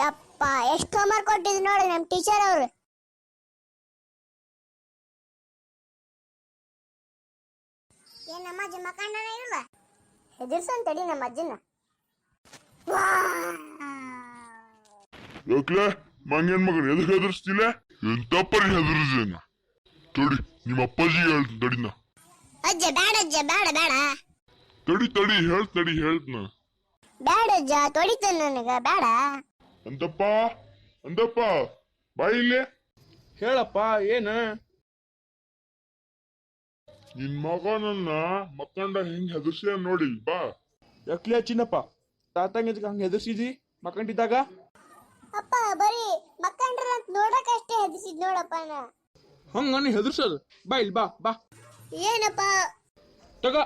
ಯಪ್ಪ ಎಷ್ಟು ಹೋಮ್ವರ್ಕ್ ಕೊಟ್ಟಿದ್ರು ನೋಡಿ ನಮ್ಮ ಟೀಚರ್ ಅವರು. ಏನ್ ನಮ್ಮ ಅಜ್ಜಿ ಮಕ್ಕಂಡನೇ ಇಲ್ಲ, ಹೆದರ್ಸನ್ ತಡಿ ನಮ್ಮ ಅಜ್ಜನ. ಯಾಕ್ಲೆ ಮಂಗೇನ್ ಮಗನ್ ಎದಕ್ ಹೆದರ್ಸ್ತಿಲ್ಲ? ಎಂತಪ್ಪರಿ ಹೆದರ್ಸೇನ? ತಡಿ ನಿಮ್ಮ ಅಪ್ಪಾಜಿ ಹೇಳ್ತೀನಿ ತಡಿನ. ಅಜ್ಜ ಬೇಡ ಅಜ್ಜ, ಬೇಡ ಬೇಡ. ತಡಿ ಹೇಳ್ತನ. ಬೇಡ ಅಜ್ಜ, ತೊಡಿತಾನ ನನಗ, ಬೇಡ. ಅಂತಪ್ಪ ಬಾ ಇಲ್ಲಿ. ಹೇಳಪ್ಪ ಏನ? ನಿನ್ ಮಗನನ್ನ ಮಕ್ಕಂಡ ಹಿಂಗ್ ಹೆದರ್ಸ್ಯ ನೋಡಿ ಬಾ. ಯಾಕ್ಲೆ ಚಿನ್ನಪ್ಪ ತಾತಂಗ ಹಂಗ ಹೆದರ್ಸಿದಿ ಮಕ್ಕಂಡಿದ್ದಾಗ? ಅಪ್ಪ ಬರೀ ಮಕ್ಕಂಡ್ರ ಅಂತ ನೋಡಕಷ್ಟೇ ಹೆದರ್ಸಿದ್ ನೋಡಪ್ಪ ನಾ. ಹಂಗ ನೀ ಹೆದರ್ಸೋದು? ಬಾ ಇಲ್ಲಿ ಬಾ ಬಾ. ಏನಪ್ಪ? ತಗ.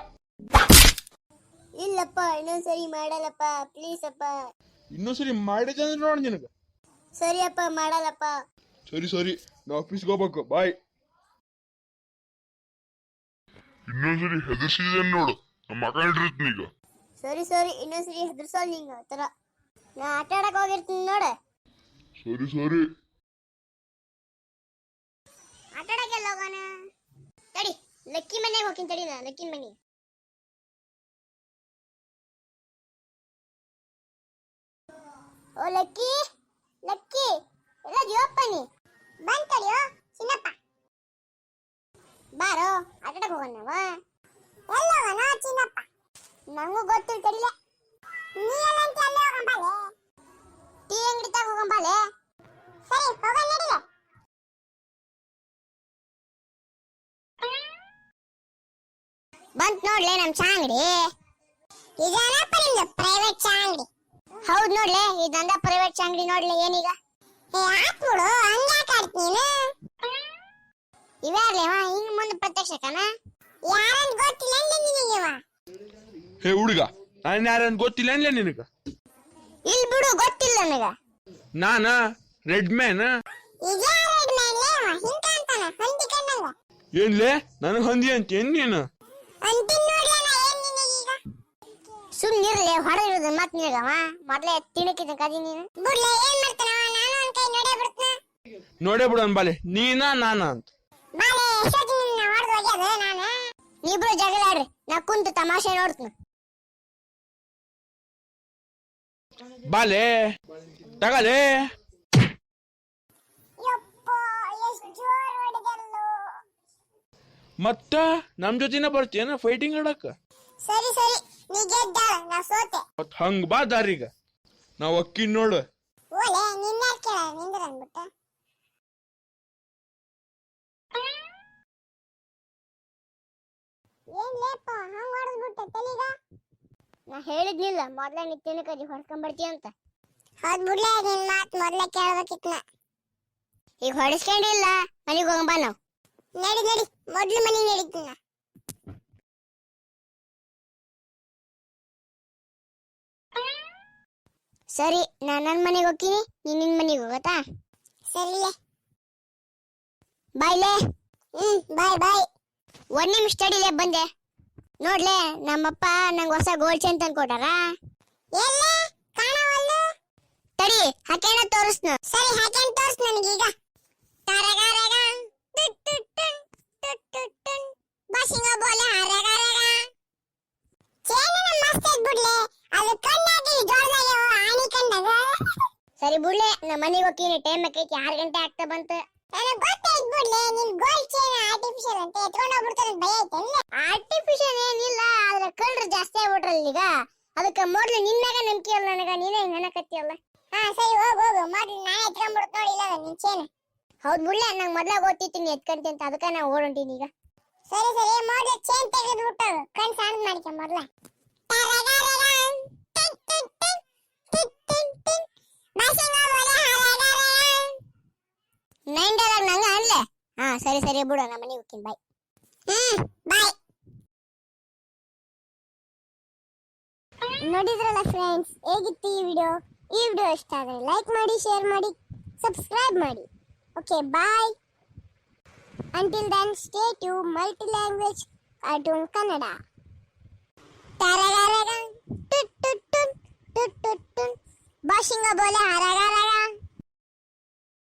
ಇಲ್ಲಪ್ಪ ಇನ್ನೊಂದ್ಸರಿ ಮಾಡಲ್ಲಪ್ಪ, ಪ್ಲೀಸ್ ಅಪ್ಪ. ಇನ್ನೊಂದ್ಸರಿ ಮಾಡಿದೆ ಅಂದ್ರೆ ನೋಡ ನಿನಗ. ಸರಿ ಅಪ್ಪ, ಮಾಡಲ್ಲಪ್ಪ. ಸರಿ ನಾ ಆಫೀಸ್ಗೆ ಹೋಗ್ಬೇಕು, ಬಾಯ್. ಇನ್ನೊಂದ್ಸರಿ ಹೆದರ್ಸಿದೆ ನೋಡು, ನಮ್ಮ ಮಕ್ಕಳಿರ್ತೀನೀಗ. ಸರಿ ಇನ್ನೊಂದ್ಸರಿ ಹೆದರ್ಸಲ್ ನಿಂಗ ತರ. ನಾ ಆಟ ಆಡಕ್ ಹೋಗಿರ್ತೀನಿ ನೋಡ. ಸರಿ ಆಟ ಆಡಕ್ಕೆಲ್ಲ ಹೋಗೋಣ. ತಡಿ ಲಕ್ಕಿ ಮನೆಗೆ ಹೋಗ್ತೀನಿ, ತಡಿ ನಾ ಲಕ್ಕಿ ಮನೆ. ಓ ಲಕ್ಕಿ ಎಲ್ಲ ಜೋಪನಿ ಬಂದ್ ತಡಿಯೋ ಚಿನ್ನಪ್ಪ. ಬಾರೋ ಆಟ ಆಡಕ್ ಹೋಗೋಣ ನಾವು. ಎಲ್ಲ ಹೋಗೋಣ ಚಿನ್ನಪ್ಪ? ನಂಗೂ ಗೊತ್ತಿಲ್ಲ, ತಡಿಲೆ. ನೀ ಎಲ್ಲ ಅಂತ ಅಲ್ಲೇ ಹೋಗಂಬಾಲೆ, ಟೀ ಅಂಗಡಿ ತಗ ಹೋಗಂಬಾಲೆ. ಸರಿ ಹೋಗೋಣ ನಡಿಲೆ. ಬಂತ್ ನೋಡ್ಲೆ ನಮ್ ಚಾ ಅಂಗಡಿ. ಇದೇನಪ್ಪ ನಿಮ್ದು ಪ್ರೈವೇಟ್ ಚಾ ಅಂಗಡಿ? ಹೌದ್ ನೋಡ್ಲೆ, ಇದಂದ ಪ್ರೈವೇಟ್ ಚಾ ಅಂಗಡಿ ನೋಡ್ಲೆ. ಏನೀಗ ಹಾಕ್ಬಿಡು, ಹಂಗ್ಯಾಕೆ ಆಡ್ತೀನಿ? ಇವ್ಯಾರ್ಲೇವ ಹಿಂಗ್ ಮುಂದೆ ಪ್ರತ್ಯಕ್ಷಕನ? ಯಾರಂತ ಗೊತ್ತಿಲ್ಲ ನಿನಗೆವ? ಹೇ ಹುಡುಗ, ನಾನು ಯಾರಂತ ಗೊತ್ತಿಲ್ಲ ಅನ್ಲೇ ನಿನಗ? ಇಲ್ಲಿ ಬಿಡು, ಗೊತ್ತಿಲ್ಲ ನನಗ. ನಾನ ರೆಡ್ ಮ್ಯಾನ್. ಏನ್ಲೇ ನನಗ್ ಹಂದಿ ಅಂತ ಏನ್ ನೀನು? ಸುಮ್ನಿರ್ಲೆ, ಹೊಡೆದಿರೋದು ಮತ್ ನಿನಗವ. ಮೊದ್ಲೇ ತಿಣಕಿದ ಕದಿ ನೀನು. ಬಿಡ್ಲೆ, ಏನ್ ಮಾಡ್ತಾನವ? ನಾನು ಒಂದ್ ಕೈ ನೋಡೇ ಬಿಡ್ತನ. ನೋಡೇ ಬಿಡು ಅನ್ಬಾಲೆ, ನೀನಾ ನಾನ ಅಂತ. ಬಾಲೆ ಎಷ್ಟೊತ್ತಿ ನಿನ್ನ ಹೊಡೆದು ಹೋಗ್ಯದ ನಾನು. ನೀಬ್ರು ಜಗಳ ಆಡ್ರಿ, ನಾ ಕುಂತು ತಮಾಷೆ ನೋಡ್ತೀನಿ. ಬಾಲೆ ತಗಲೇ. ಮತ್ತ ನಮ್ ಜೊತೆನ ಬರ್ತೀಯನ ಫೈಟಿಂಗ್ ಆಡಕ? ಸರಿ ನೀ ಗೆದ್ದ, ನಾ ಸೋತೆ. ಮತ್ ಹಂಗ ಬಾ ದಾರಿಗ, ನಾವ್ ಅಕ್ಕಿ ನೋಡು. ಓಲೆ ನಿನ್ನ ಕೇಳ ನಿಂದ್ರ ಅಂದ್ಬಿಟ್ಟ. ಏನ್ ಲೇಪ ಹಂಗ ಹೊಡೆದ್ಬಿಟ್ಟೆ ತಲಿಗ? ನಾ ಹೇಳಿದ್ನಿಲ್ಲ ಮೊದ್ಲೇ ನೀ ತಿನ್ನಕದಿ ಹೊಡ್ಕೊಂಡ್ ಬರ್ತೀಯ ಅಂತ. ಹೌದ್ ಬಿಡ್ಲೆ, ನಿನ್ ಮಾತ್ ಮೊದ್ಲೇ ಕೇಳ್ಬೇಕಿತ್ನ. ಈಗ ಹೊಡಿಸ್ಕೊಂಡಿಲ್ಲ, ಮನೆಗೆ ಹೋಗಂಬ ನಾವು. ನಡಿ ಮೊದ್ಲು ಮನೆಗೆ ನಡೀತೀನ. ಸರಿ, ನಾನು ನನ್ನ ಮನೆಗೆ ಹೋಗ್ತೀನಿ, ನೀನ್ ನಿನ್ ಮನೆಗೆ ಹೋಗತ್ತಾ? ಸರಿಲೇ, ಬಾಯ್ಲೇ. ಬಾಯ್. ಒಂದ್ ನಿಮಿಷ ತಡಿಲೇ, ಬಂದೆ. ನೋಡ್ಲೆ, ನಮ್ಮಪ್ಪ ನಂಗೆ ಹೊಸ ಗೋಲ್ಡ್ ಚೈನ್ ತಂದು ಕೊಟ್ಟಾರ. ತಡಿ ಹಾಕ್ಯಾಣ ತೋರಿಸ್ನು. ಸರಿ ಹಾಕ್ಯಾಣ ತೋರಿಸ್ ನನಗೀಗ. ಬಾಸಿಂಗ ಬೋಲೆ ಹರಗರಗ ಚೈನ್ ಮಸ್ತ್ ಐತ್ ಬಿಡ್ಲೆ, ಅದು ಕಣ್ಣಾಗಿ ಜೋಳದಾಗ ಆಣಿ ಕಣ್ಣಾಗ. ಸರಿ ಬಿಡ್ಲೆ, ನಮ್ಮ ಮನೆಗೆ ಹೋಗ್ತೀನಿ, ಟೈಮ್ ಆಕೈತಿ, 6 ಗಂಟೆ ಆಗ್ತಾ ಬಂತು. ನನಗೆ ಗೊತ್ತಾಯ್ತು ಬಿಡ್ಲೆ, ನಿನ್ ಗೋಲ್ಡ್ ಚೈನ್ ಆರ್ಟಿಫಿಷಿಯಲ್ ಅಂತ ಎತ್ಕೊಂಡು ಹೋಗ್ಬಿಡ್ತಾರೆ ಅಂತ ಭಯ ಐತೆ. ಆರ್ಟಿಫಿಷಿಯಲ್ ಏನಿಲ್ಲ, ಆದ್ರೆ ಕಳ್ರು ಜಾಸ್ತಿ ಆಗ್ಬಿಟ್ರಲ್ಲ ಈಗ. ಅದಕ್ಕೆ ಮೊದ್ಲು ನಿನ್ನಾಗ ನಂಬಿಕೆ ಅಲ್ಲ ನನಗ, ನೀನೇ ನೆನಕತ್ತಿಯಲ್ಲ. ಸರಿ ಹೋಗು, ಮೊದ್ಲು ನಾ ಎತ್ಕೊಂಡ್ಬಿಡ್ತು ನೋಡಿ, ಇಲ್ಲ ನಿನ್ ಚೈನ್. ಹೌದ್ ಬಿಡ್ಲೆ, ನಂಗೆ ಮೊದ್ಲಾಗ ಓದ್ತಿದ್ದೀನಿ ಎತ್ಕಂತಿ ಅಂತ, ಅದಕ್ಕೆ ನಾ ಓಡೊಂಟೀನಿ ಈಗ. ಸರಿ ಮೊದ್ಲು ಚೈನ್ ತೆಗೆದ್ಬಿಟ್ಟು ಕಣ್ ಸಣ್ಣ ಮಾಡ್ಕ ಮೊದ್ಲ. ನೈನ್ದಾಗ ನಂಗ ಅನ್ಲೆ. ಸರಿ ಬಿಡು, ನಮ್ಮ ಮನೆಗೆ ಹೋಗ್ತೀನಿ, ಬಾಯ್. ಬಾಯ್. ನೋಡಿದ್ರಲ್ಲ ಫ್ರೆಂಡ್ಸ್, ಹೇಗಿತ್ತು ಈ ವಿಡಿಯೋ ಇಷ್ಟ ಆದರೆ ಲೈಕ್ ಮಾಡಿ, ಶೇರ್ ಮಾಡಿ, ಸಬ್ಸ್ಕ್ರೈಬ್ ಮಾಡಿ. ಓಕೆ, ಬಾಯ್. Until then, stay tuned. Multi-language cartoon Kannada. Taragaragan, tut tut tut tut tut tut. Bashinga bola haraga.